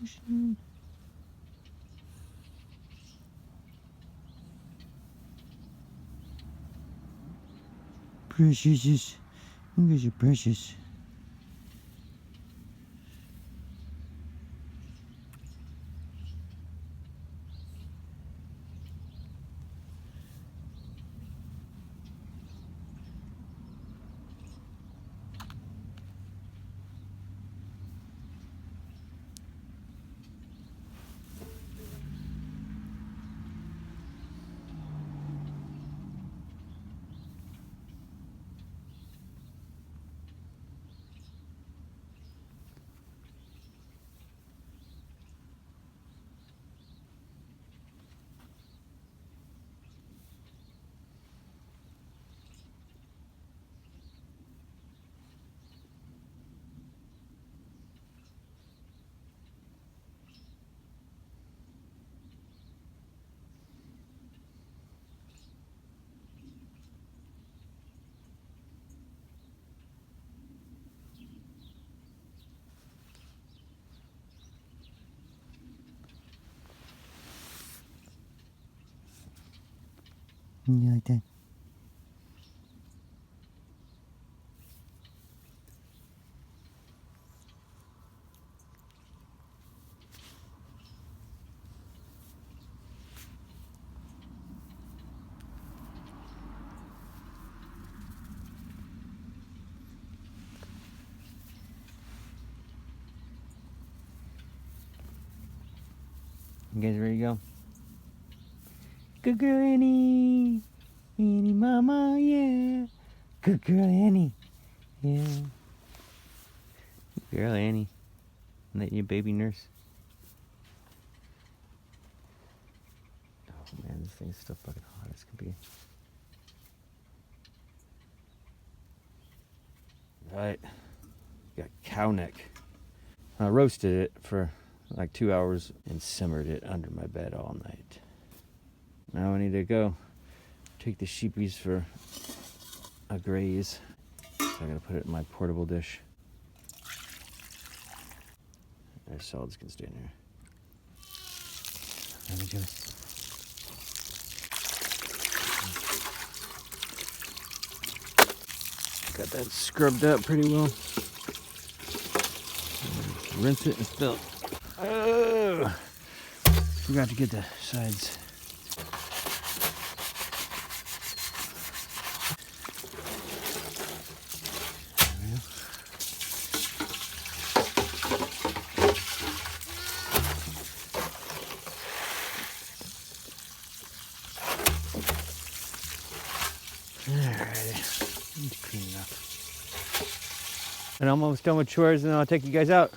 pushing. Precious. Look at you, precious. You like that? You guys ready to go? Good girl, Annie. Annie, mama, yeah. Good girl, Annie. Yeah. Good girl, Annie. Isn't that your baby nurse? Oh man, this thing's still fucking hot as can be. Right. Got cow neck. I roasted it for like 2 hours and simmered it under my bed all night. Now I need to go take the sheepies for a graze. So I gotta put it in my portable dish. Their solids can stay in there. There we go. Got that scrubbed up pretty well. Rinse it and spill. Oh! Forgot to get the sides. Alrighty, need to clean it up. And I'm almost done with chores, and then I'll take you guys out.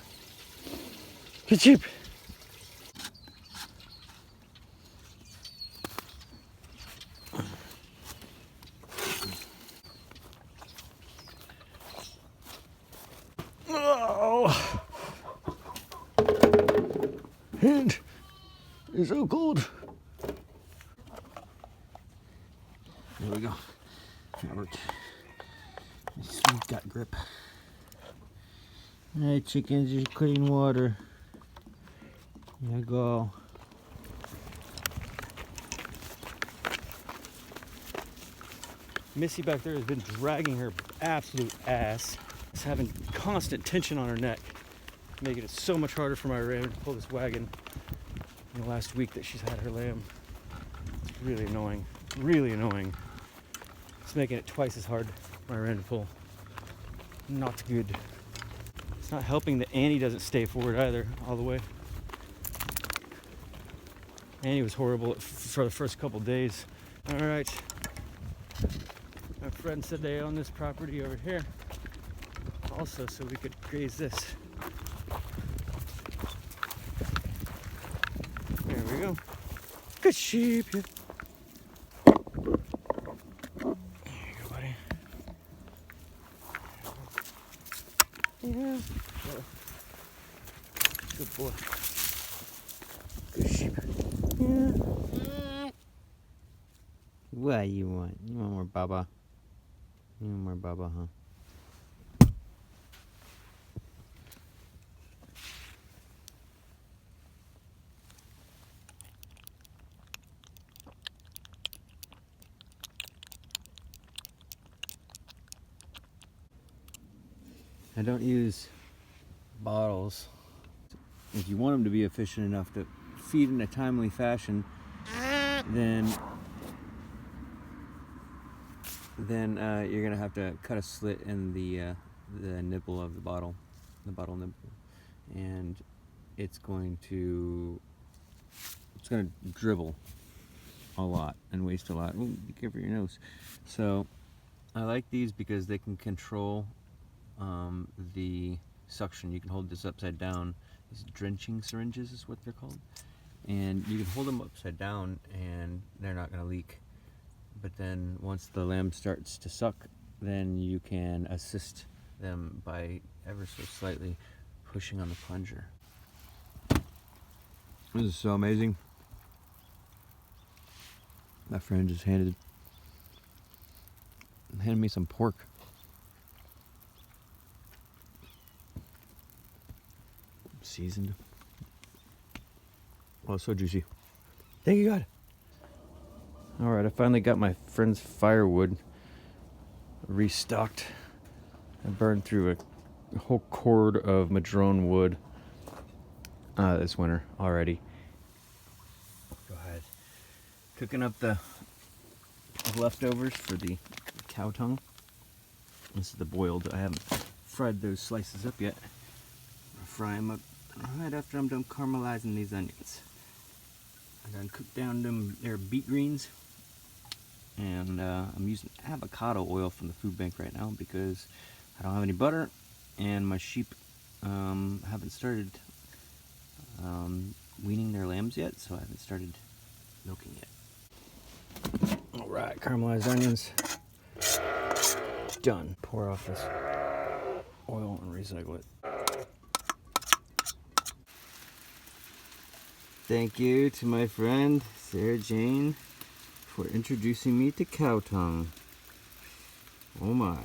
Get cheap. Oh, hand is so cold. There we go. That worked. Sweet got grip. Alright, chickens, just clean water. There you go. Missy back there has been dragging her absolute ass. It's having constant tension on her neck, making it so much harder for my ram to pull this wagon in the last week that she's had her lamb. It's really annoying, really annoying. It's making it twice as hard for my ram to pull. Not good. It's not helping that Annie doesn't stay forward either, all the way. Annie was horrible for the first couple days. All right. My friend said they own this property over here also, so we could graze this. There we go. Good sheep. There you go, buddy. Yeah. Good boy. Good sheep. Yeah. What you want? You want more Baba? You want more Baba, huh? I don't use bottles. If you want them to be efficient enough to feed in a timely fashion, then you're gonna have to cut a slit in the nipple of the bottle nipple, and it's going to dribble a lot and waste a lot. Ooh, be careful your nose. So I like these because they can control the suction. You can hold this upside down. These drenching syringes is what they're called, and you can hold them upside down and they're not going to leak. But then once the lamb starts to suck, then you can assist them by ever so slightly pushing on the plunger. This is so amazing. My friend just handed me some pork. Seasoned. Oh, so juicy. Thank you, God. All right, I finally got my friend's firewood restocked. I burned through a whole cord of madrone wood this winter already. Go ahead. Cooking up the leftovers for the cow tongue. This is the boiled. I haven't fried those slices up yet. I'll fry them up right after I'm done caramelizing these onions. I done cooked down them their beet greens, and I'm using avocado oil from the food bank right now because I don't have any butter, and my sheep haven't started weaning their lambs yet, so I haven't started milking yet. All right, caramelized onions done. Pour off this oil and recycle it. Thank you to my friend Sarah Jane for introducing me to cow tongue. Oh my.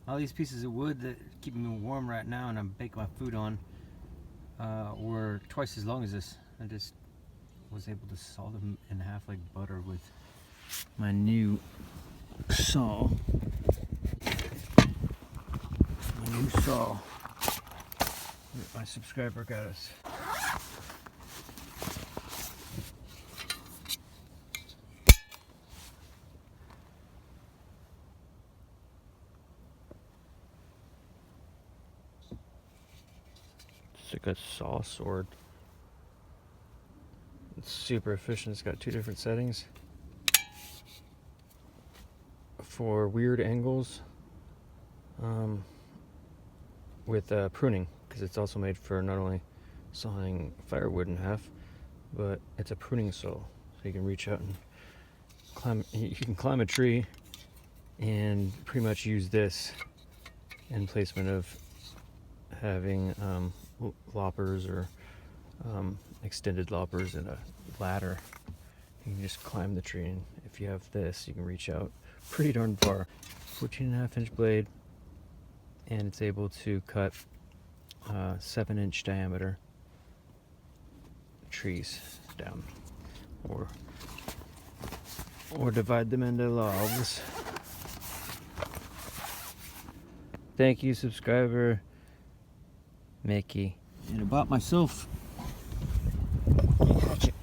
All these pieces of wood that keep me warm right now and I'm baking my food on were twice as long as this. I just was able to saw them in half like butter with my new saw. That my subscriber got us. It's like a saw sword. It's super efficient. It's got two different settings for weird angles with pruning, because it's also made for not only sawing firewood in half, but it's a pruning saw, so you can reach out and climb. You can climb a tree and pretty much use this in placement of having loppers or extended loppers and a ladder. You can just climb the tree, and if you have this, you can reach out pretty darn far. 14.5-inch blade, and it's able to cut 7-inch diameter trees down, or divide them into logs. Thank you, subscriber Mickey. And I bought myself a hatchet.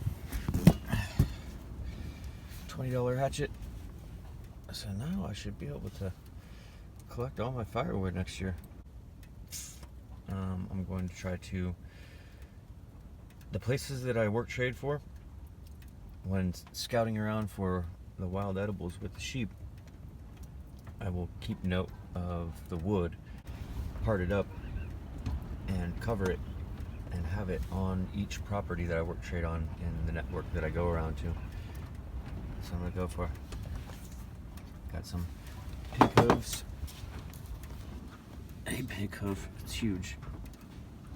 $20 hatchet. So now I should be able to collect all my firewood next year. I'm going to try to, the places that I work trade for, when scouting around for the wild edibles with the sheep, I will keep note of the wood, part it up, and cover it, and have it on each property that I work trade on in the network that I go around to. So I'm gonna go for, got some pig hooves. A pig hoof, it's huge.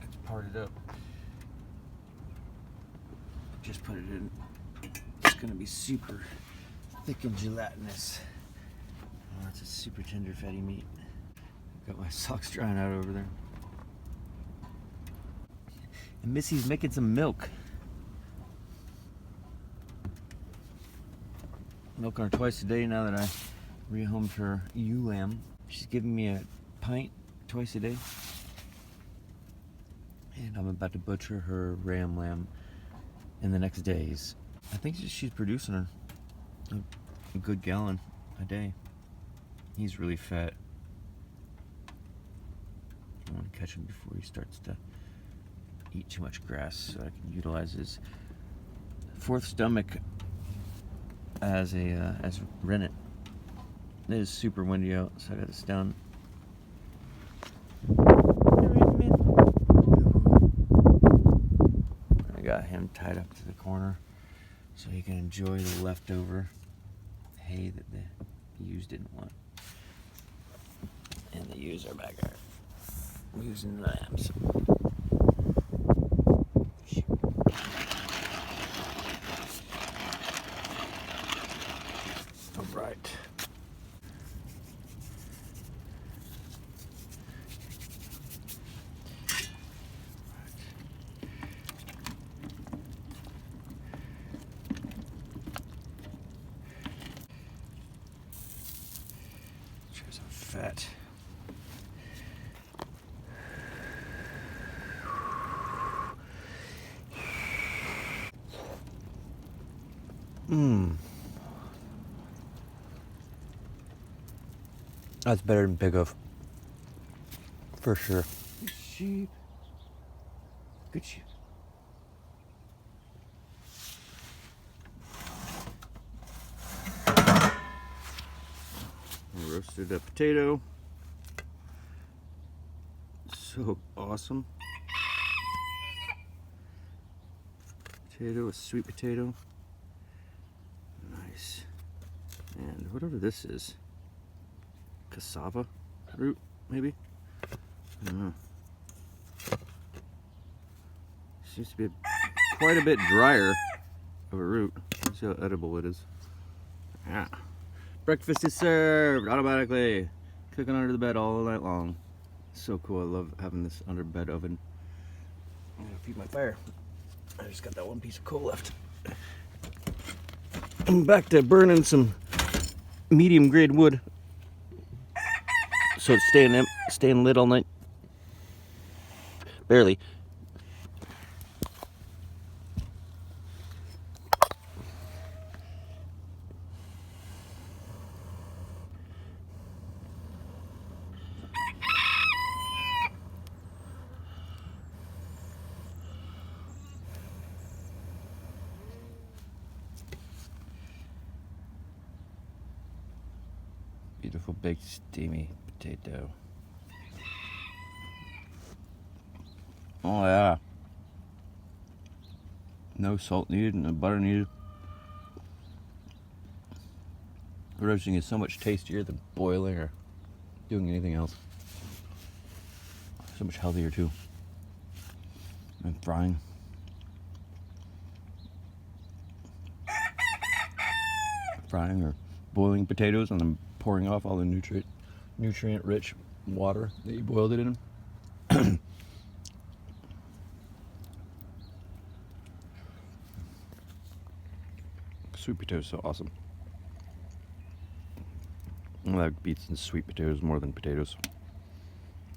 It's parted up. Just put it in. It's gonna be super thick and gelatinous. Oh, that's a super tender fatty meat. Got my socks drying out over there. And Missy's making some milk. Milk on her twice a day now that I rehomed her ewe lamb. She's giving me a pint twice a day. And I'm about to butcher her ram lamb in the next days. I think she's producing a good gallon a day. He's really fat. I want to catch him before he starts to eat too much grass so I can utilize his fourth stomach as rennet. It is super windy out, so I got this down. I got him tied up to the corner so he can enjoy the leftover hay that the ewes didn't want. And the ewes are back there. Ewes and lambs. All right. Try some fat. That's better than pig hoof. For sure. Good sheep. Good sheep. Roasted a potato. So awesome. Potato, a sweet potato. Nice. And whatever this is. Cassava root, maybe? I don't know. Seems to be quite a bit drier of a root. Let's see how edible it is. Yeah. Breakfast is served automatically. Cooking under the bed all night long. So cool. I love having this under bed oven. I'm gonna feed my fire. I just got that one piece of coal left. I'm back to burning some medium grade wood. So it's staying lit all night. Barely. Beautiful baked steamy potato. Oh yeah. No salt needed, no butter needed. Roasting is so much tastier than boiling or doing anything else. So much healthier too. And frying. Frying or boiling potatoes and then pouring off all the nutrient-rich water that you boiled it in. Sweet potatoes so awesome. I like beets and sweet potatoes more than potatoes.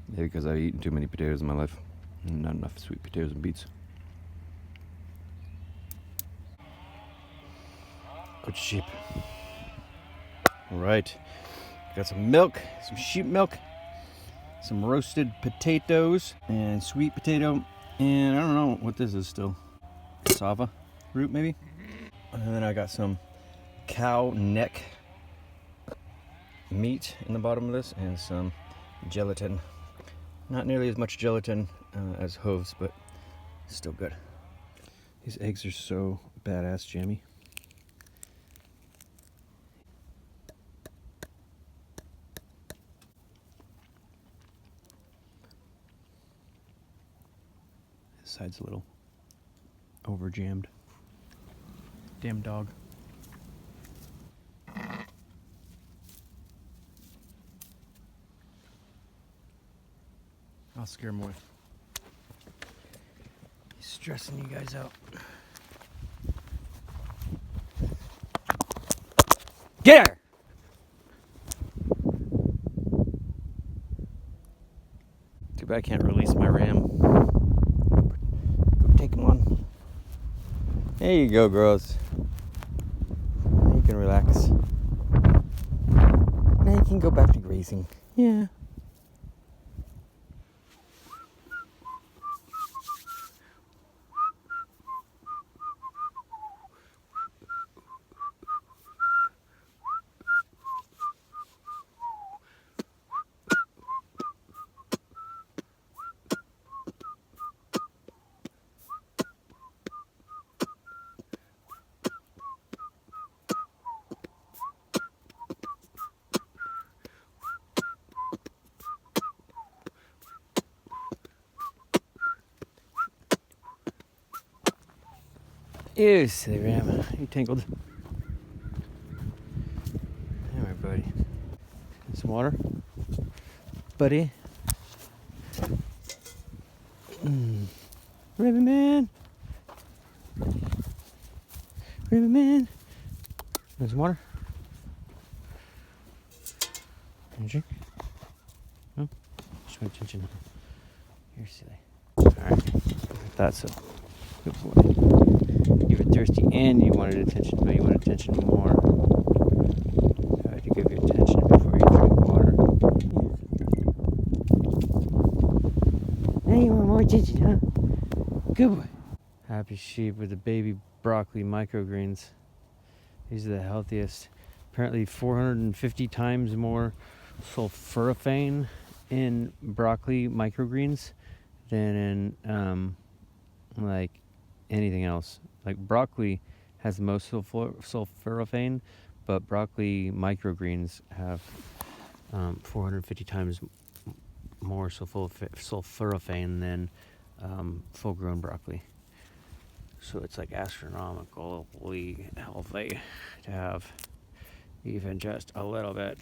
Maybe because I've eaten too many potatoes in my life. And not enough sweet potatoes and beets. Good sheep. All right. Got some milk, some sheep milk, some roasted potatoes, and sweet potato. And I don't know what this is still. Cassava root, maybe? And then I got some cow neck meat in the bottom of this, and some gelatin. Not nearly as much gelatin as hooves, but still good. These eggs are so badass jammy. This side's a little over jammed. Damn dog. I'll scare him away. He's stressing you guys out. Get her! Too bad I can't release my ram. Go take him on. There you go, girls. Now you can relax. Now you can go back to grazing. Yeah. Ew, silly ram. You tangled. Alright, buddy. Some water? Buddy? Rabbit man! Rabbit man! Want some water? Want a drink? No? Just want attention. You're silly. Alright. I thought so. Good boy. You were thirsty and you wanted attention, but you wanted attention more. I had to give you attention before you drink water. Now you want more attention, huh? Good boy. Happy sheep with the baby broccoli microgreens. These are the healthiest. Apparently 450 times more sulforaphane in broccoli microgreens than in like anything else. Like broccoli has the most sulforaphane, but broccoli microgreens have 450 times more sulforaphane than full-grown broccoli. So it's like astronomically healthy to have even just a little bit.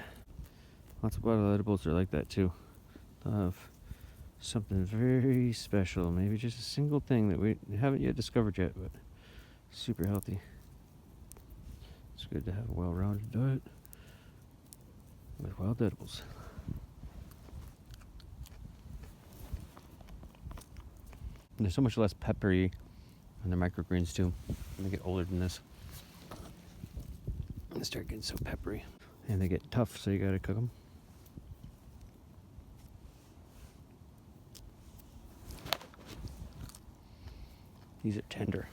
Lots of bottle edibles are like that too. They'll have something very special, maybe just a single thing that we haven't yet discovered yet, but super healthy. It's good to have a well-rounded diet with wild edibles. And they're so much less peppery than their microgreens too. When they get older than this, they start getting so peppery, and they get tough, so you gotta cook them. These are tender.